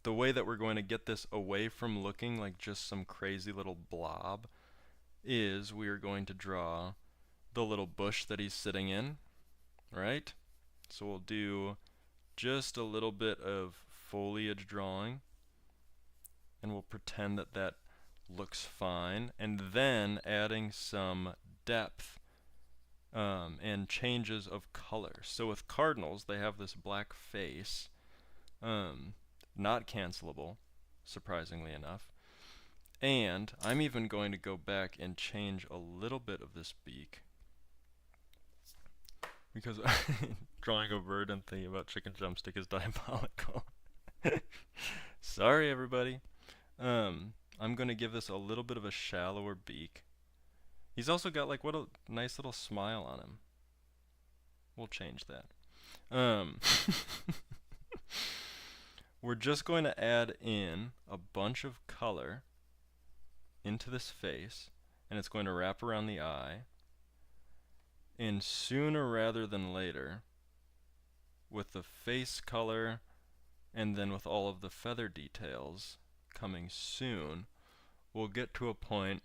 the way that we're going to get this away from looking like just some crazy little blob is we are going to draw the little bush that he's sitting in, right? So we'll do just a little bit of foliage drawing, and we'll pretend that that looks fine, and then adding some depth and changes of color. So with cardinals, they have this black face, not cancelable, surprisingly enough. And I'm even going to go back and change a little bit of this beak, because drawing a bird and thinking about chicken drumstick is diabolical. Sorry, everybody. I'm going to give this a little bit of a shallower beak. He's also got like what a nice little smile on him. We'll change that. We're just going to add in a bunch of color into this face, and it's going to wrap around the eye. And sooner rather than later, with the face color and then with all of the feather details coming soon, we'll get to a point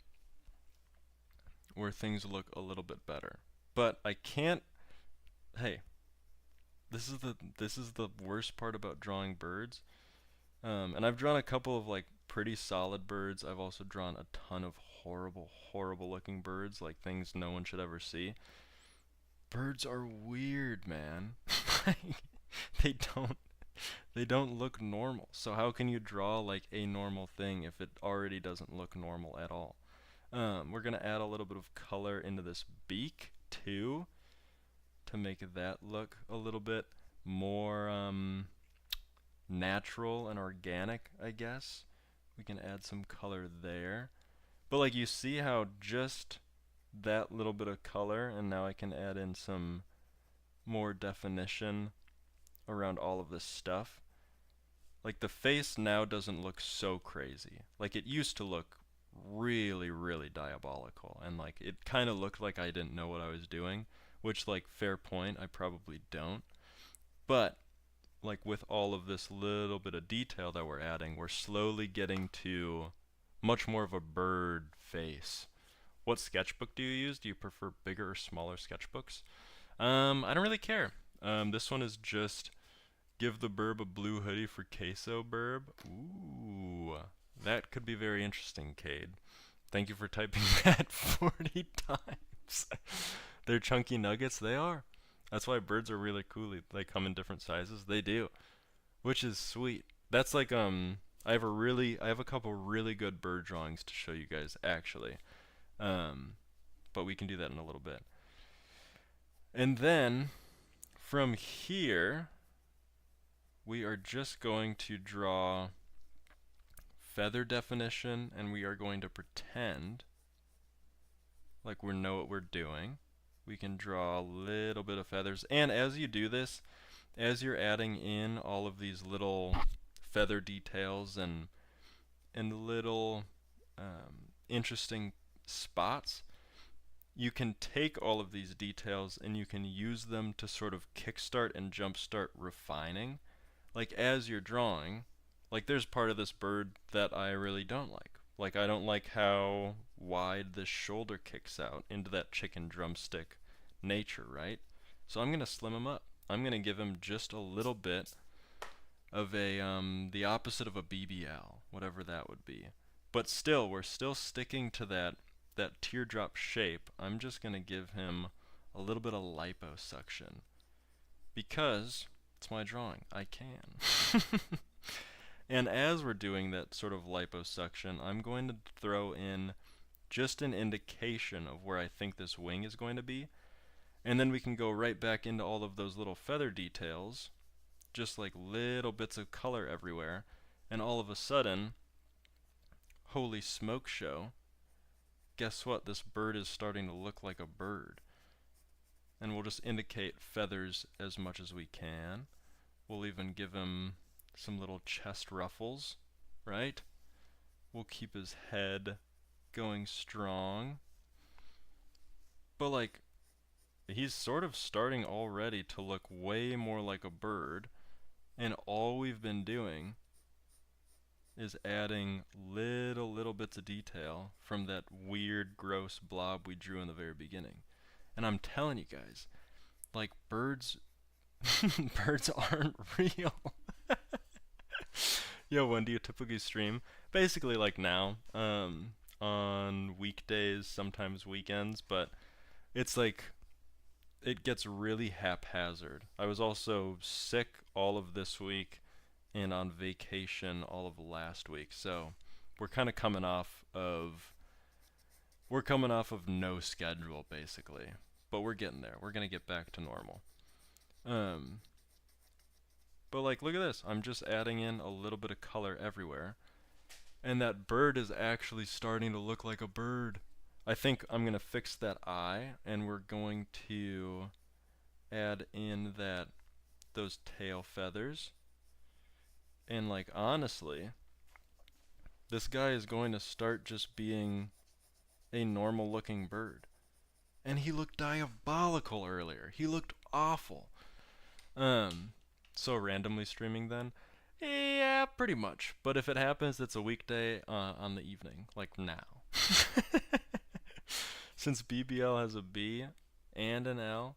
where things look a little bit better. But I can't, hey, this is the worst part about drawing birds. And I've drawn a couple of like pretty solid birds. I've also drawn a ton of horrible looking birds, like things no one should ever see. Birds are weird, man. they don't they don't look normal. So how can you draw like a normal thing if it already doesn't look normal at all? We're gonna add a little bit of color into this beak too, to make that look a little bit more natural and organic, I guess. We can add some color there. But like you see how just that little bit of color, and now I can add in some more definition around all of this stuff. Like the face now doesn't look so crazy. Like it used to look really diabolical, and like it kind of looked like I didn't know what I was doing, which like fair point, I probably don't. But like with all of this little bit of detail that we're adding, we're slowly getting to much more of a bird face. What sketchbook do you use? Do you prefer bigger or smaller sketchbooks? I don't really care. This one is just give the burb a blue hoodie for queso burb. Ooh, that could be very interesting, Cade. Thank you for typing that 40 times. They're chunky nuggets, they are. That's why birds are really cool. They come in different sizes. They do, which is sweet. That's like I have a couple really good bird drawings to show you guys actually. But we can do that in a little bit. And then from here, we are just going to draw feather definition, and we are going to pretend like we know what we're doing. We can draw a little bit of feathers, and as you do this, as you're adding in all of these little feather details and little interesting spots, you can take all of these details and you can use them to sort of kickstart and jumpstart refining. Like as you're drawing, like there's part of this bird that I really don't like. Like I don't like how wide this shoulder kicks out into that chicken drumstick nature, right? So I'm gonna slim him up. I'm gonna give him just a little bit of a the opposite of a BBL, whatever that would be. But still, we're still sticking to that teardrop shape. I'm just gonna give him a little bit of liposuction because it's my drawing. I can. And as we're doing that sort of liposuction, I'm going to throw in just an indication of where I think this wing is going to be. And then we can go right back into all of those little feather details, just like little bits of color everywhere. And all of a sudden, holy smoke show, guess what? This bird is starting to look like a bird. And we'll just indicate feathers as much as we can. We'll even give him some little chest ruffles, right? We'll keep his head going strong. But like, he's sort of starting already to look way more like a bird, and all we've been doing is adding little bits of detail from that weird, gross blob we drew in the very beginning. And I'm telling you guys, like birds, birds aren't real. Yo, when do you typically stream? Basically like now, on weekdays, sometimes weekends, but it's like it gets really haphazard. I was also sick all of this week and on vacation all of last week, so we're kind of coming off of no schedule basically, but we're getting there. We're gonna get back to normal. But like, look at this. I'm just adding in a little bit of color everywhere, and that bird is actually starting to look like a bird. I think I'm gonna fix that eye, and we're going to add in those tail feathers. And like honestly, this guy is going to start just being a normal looking bird. And he looked diabolical earlier. He looked awful. So randomly streaming then? Yeah, pretty much. But if it happens, it's a weekday on the evening, like now. Since BBL has a B and an L,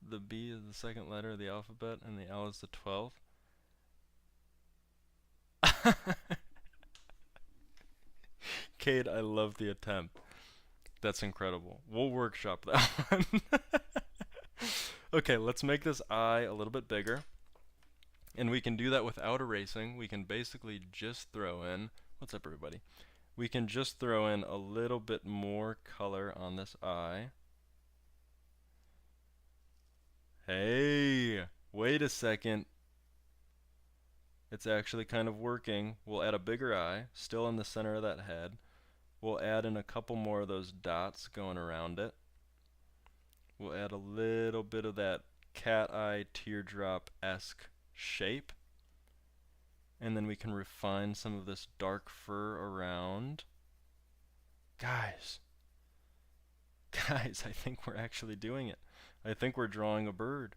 the B is the second letter of the alphabet and the L is the 12th. Cade, I love the attempt. That's incredible. We'll workshop that one. Okay, let's make this eye a little bit bigger. And we can do that without erasing. We can basically just throw in, what's up everybody? We can just throw in a little bit more color on this eye. Hey, wait a second. It's actually kind of working. We'll add a bigger eye, still in the center of that head. We'll add in a couple more of those dots going around it. We'll add a little bit of that cat eye teardrop-esque shape. And then we can refine some of this dark fur around. Guys, I think we're actually doing it. I think we're drawing a bird.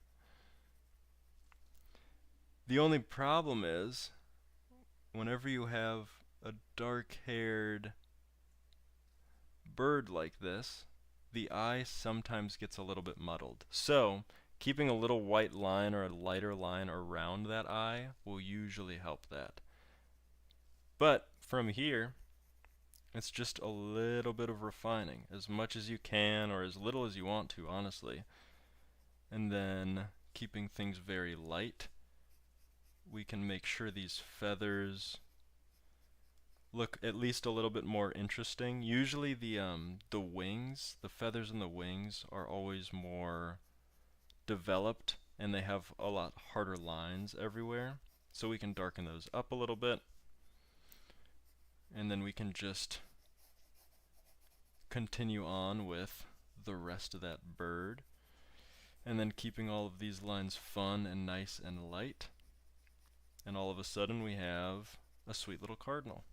The only problem is, whenever you have a dark-haired bird like this, the eye sometimes gets a little bit muddled. So, keeping a little white line or a lighter line around that eye will usually help that. But from here, it's just a little bit of refining, as much as you can or as little as you want to, honestly. And then keeping things very light, we can make sure these feathers look at least a little bit more interesting. Usually the wings, the feathers in the wings are always more developed and they have a lot harder lines everywhere. So we can darken those up a little bit. And then we can just continue on with the rest of that bird. and then keeping all of these lines fun and nice and light. And all of a sudden we have a sweet little cardinal.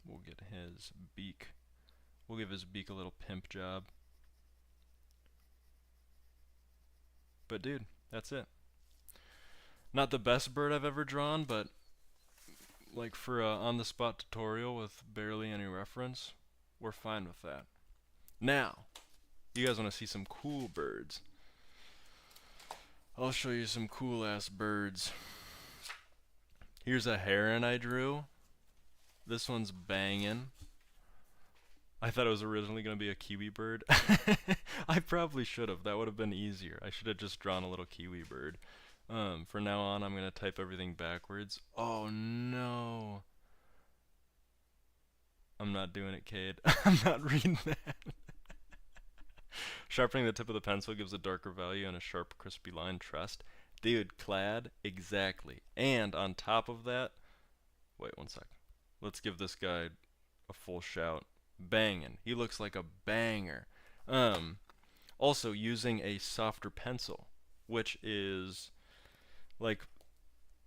We'll get his beak. We'll give his beak a little pimp job. But dude, that's it. Not the best bird I've ever drawn, but like for a on-the-spot tutorial with barely any reference, we're fine with that. Now, you guys want to see some cool birds. I'll show you some cool ass birds. Here's a heron I drew. This one's banging. I thought it was originally going to be a kiwi bird. I probably should have. That would have been easier. I should have just drawn a little kiwi bird. For now on, I'm going to type everything backwards. Oh no. I'm not doing it, Cade. I'm not reading that. Sharpening the tip of the pencil gives a darker value and a sharp, crispy line. Trust. Dude, clad? Exactly. And on top of that, wait one sec. Let's give this guy a full shout. Bangin'. He looks like a banger. Also using a softer pencil, which is like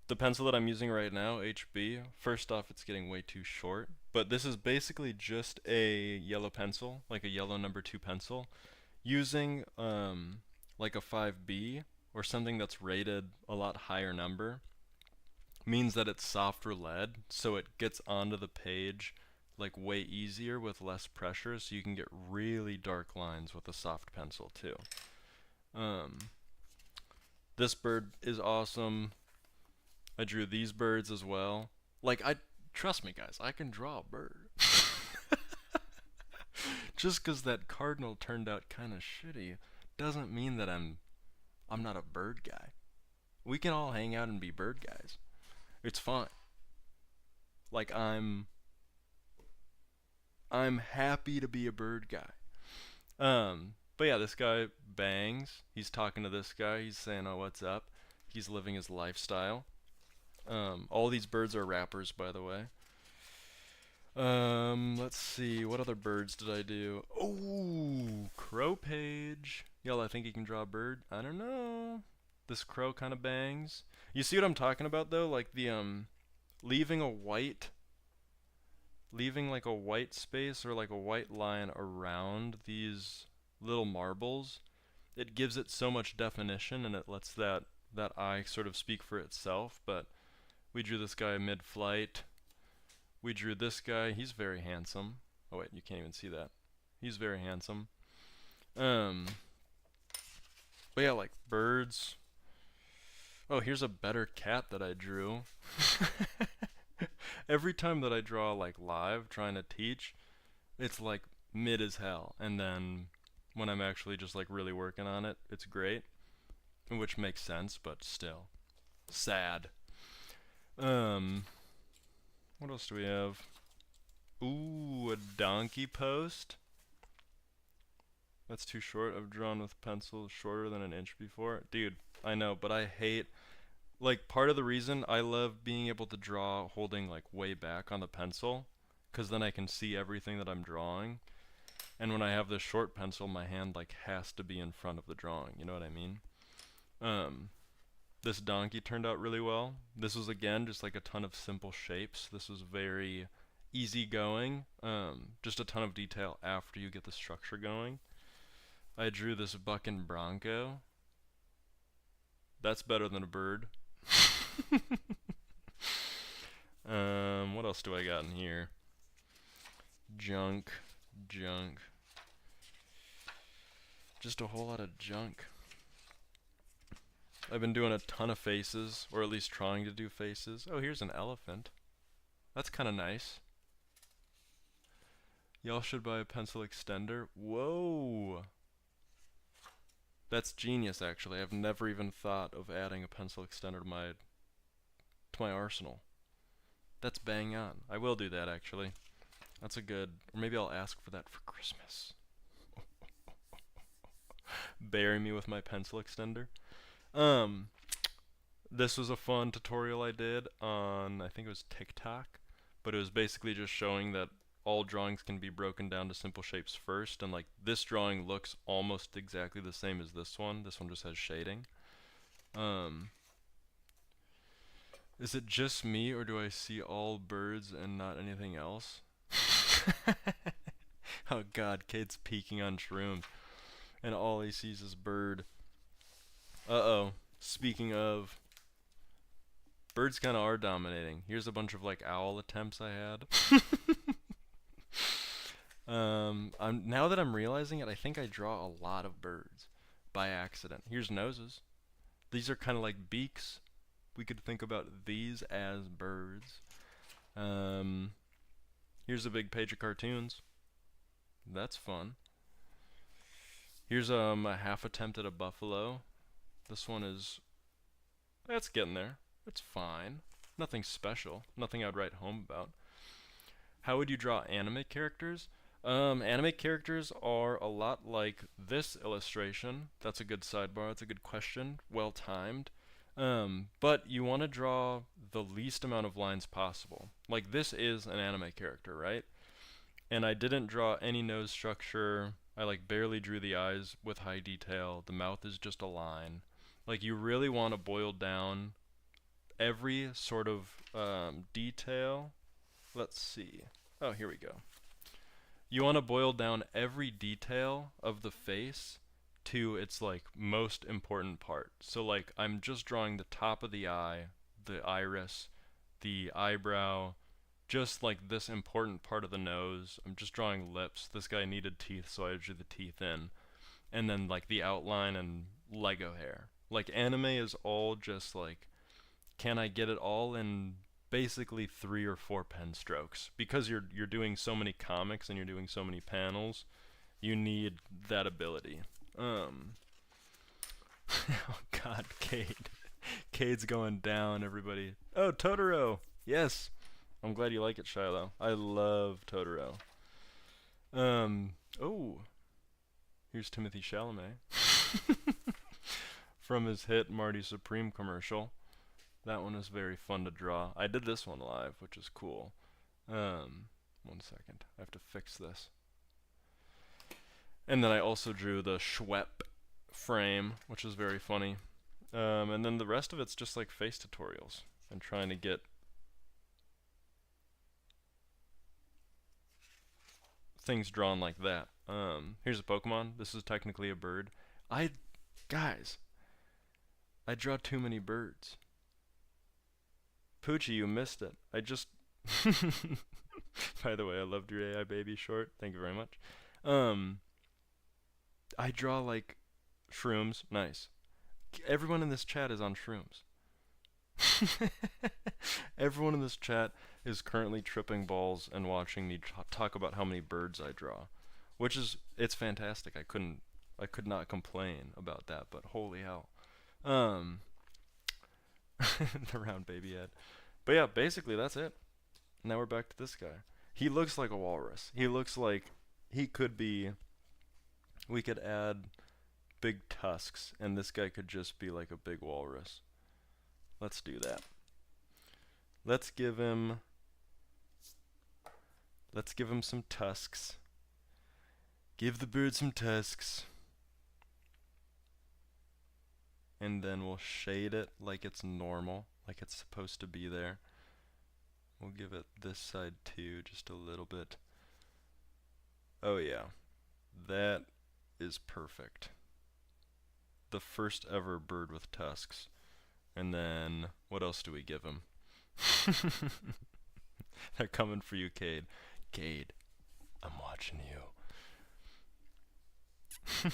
the pencil that I'm using right now, HB. First off, it's getting way too short, but this is basically just a yellow pencil, like a yellow number 2 pencil. Using like a 5B or something that's rated a lot higher number means that it's softer lead, so it gets onto the page like way easier with less pressure, so you can get really dark lines with a soft pencil too. This bird is awesome. I drew these birds as well. Like, trust me guys, I can draw a bird. Just 'cause that cardinal turned out kind of shitty doesn't mean that I'm not a bird guy. We can all hang out and be bird guys. It's fine. Like, I'm happy to be a bird guy. But yeah, this guy bangs. He's talking to this guy. He's saying, "Oh, what's up?" He's living his lifestyle. All these birds are rappers, by the way. Let's see, what other birds did I do? Oh, crow page. Y'all, I think he can draw a bird. I don't know. This crow kind of bangs. You see what I'm talking about though? Like the leaving like a white space or like a white line around these little marbles. It gives it so much definition and it lets that eye sort of speak for itself. But we drew this guy mid-flight. We drew this guy. He's very handsome. Oh wait, you can't even see that. He's very handsome. But yeah, like birds. Oh, here's a better cat that I drew. Every time that I draw like live trying to teach, it's like mid as hell. And then when I'm actually just like really working on it, it's great. Which makes sense, but still. Sad. What else do we have? Ooh, a donkey post. That's too short. I've drawn with pencil shorter than an inch before. Dude, I know, but I hate, like, part of the reason I love being able to draw holding like way back on the pencil, because then I can see everything that I'm drawing. And when I have the short pencil, my hand like has to be in front of the drawing, you know what I mean? This donkey turned out really well. This was again just like a ton of simple shapes. This was very easygoing. Just a ton of detail after you get the structure going. I drew this bucking bronco. That's better than a bird. What else do I got in here? Junk. Just a whole lot of junk. I've been doing a ton of faces, or at least trying to do faces. Oh, here's an elephant. That's kind of nice. Y'all should buy a pencil extender. Whoa! That's genius, actually. I've never even thought of adding a pencil extender to my arsenal. That's bang on. I will do that, actually. That's a good... Or maybe I'll ask for that for Christmas. Bury me with my pencil extender. This was a fun tutorial I did on, I think it was TikTok, but it was basically just showing that all drawings can be broken down to simple shapes first, and like this drawing looks almost exactly the same as this one. This one just has shading. Is it just me, or do I see all birds and not anything else? Oh god, Kate's peeking on shrooms, and all he sees is bird. Uh-oh. Speaking of, birds kinda are dominating. Here's a bunch of like owl attempts I had. Now that I'm realizing it, I think I draw a lot of birds by accident. Here's noses. These are kind of like beaks. We could think about these as birds. Here's a big page of cartoons. That's fun. Here's a half attempt at a buffalo. This one is, that's getting there. It's fine. Nothing special. Nothing I'd write home about. How would you draw anime characters? Anime characters are a lot like this illustration. That's a good sidebar. That's a good question. Well timed. But you want to draw the least amount of lines possible. Like this is an anime character, right? And I didn't draw any nose structure. I like barely drew the eyes with high detail. The mouth is just a line. Like you really want to boil down every sort of detail. Let's see. Oh, here we go. You want to boil down every detail of the face to its like most important part. So like I'm just drawing the top of the eye, the iris, the eyebrow, just like this important part of the nose. I'm just drawing lips. This guy needed teeth, so I drew the teeth in. And then like the outline and Lego hair. Like anime is all just like, can I get it all in basically 3 or 4 pen strokes? Because you're doing so many comics and you're doing so many panels, you need that ability. Oh god, Cade. Cade's going down, everybody. Oh, Totoro! Yes! I'm glad you like it, Shiloh. I love Totoro. Oh. Here's Timothy Chalamet. From his hit Marty Supreme commercial. That one is very fun to draw. I did this one live, which is cool. 1 second. I have to fix this. And then I also drew the Schwepp frame, which is very funny. And then the rest of it's just like face tutorials and trying to get things drawn like that. Here's a Pokemon. This is technically a bird. Guys, I draw too many birds. Poochie, you missed it. By the way, I loved your AI baby short. Thank you very much. I draw like shrooms. Nice. Everyone in this chat is on shrooms. Everyone in this chat is currently tripping balls and watching me talk about how many birds I draw, which is, it's fantastic. I could not complain about that, but holy hell. The round baby head. But yeah, basically that's it. Now we're back to this guy. He looks like a walrus. He looks like he could be, we could add big tusks and this guy could just be like a big walrus. Let's do that. Let's give him some tusks. Give the bird some tusks. And then we'll shade it like it's normal, like it's supposed to be there. We'll give it this side too, just a little bit. Oh yeah, that is perfect. The first ever bird with tusks. And then, what else do we give him? They're coming for you, Cade. Cade, I'm watching you.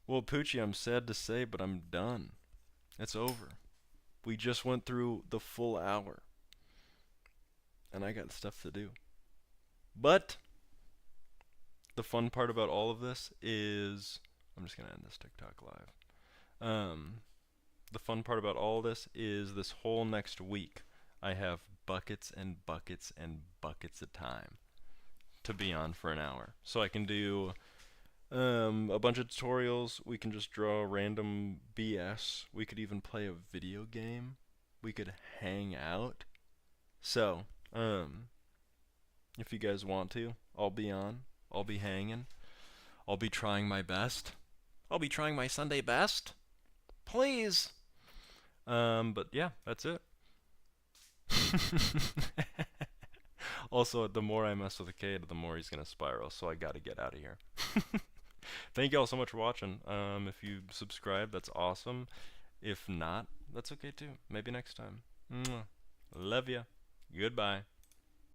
Well, Poochie, I'm sad to say, but I'm done. It's over. We just went through the full hour. And I got stuff to do. But the fun part about all of this is, I'm just going to end this TikTok live. The fun part about all this is this whole next week, I have buckets and buckets and buckets of time to be on for an hour. So I can do a bunch of tutorials. We can just draw random BS. We could even play a video game. We could hang out. So, if you guys want to. I'll be on. I'll be hanging. I'll be trying my best. I'll be trying my Sunday best. Please. But yeah, that's it. Also, the more I mess with Cade, the more he's gonna spiral, so I gotta get out of here. Thank you all so much for watching. If you subscribe, that's awesome. If not, that's okay too. Maybe next time. Mwah. Love ya. Goodbye.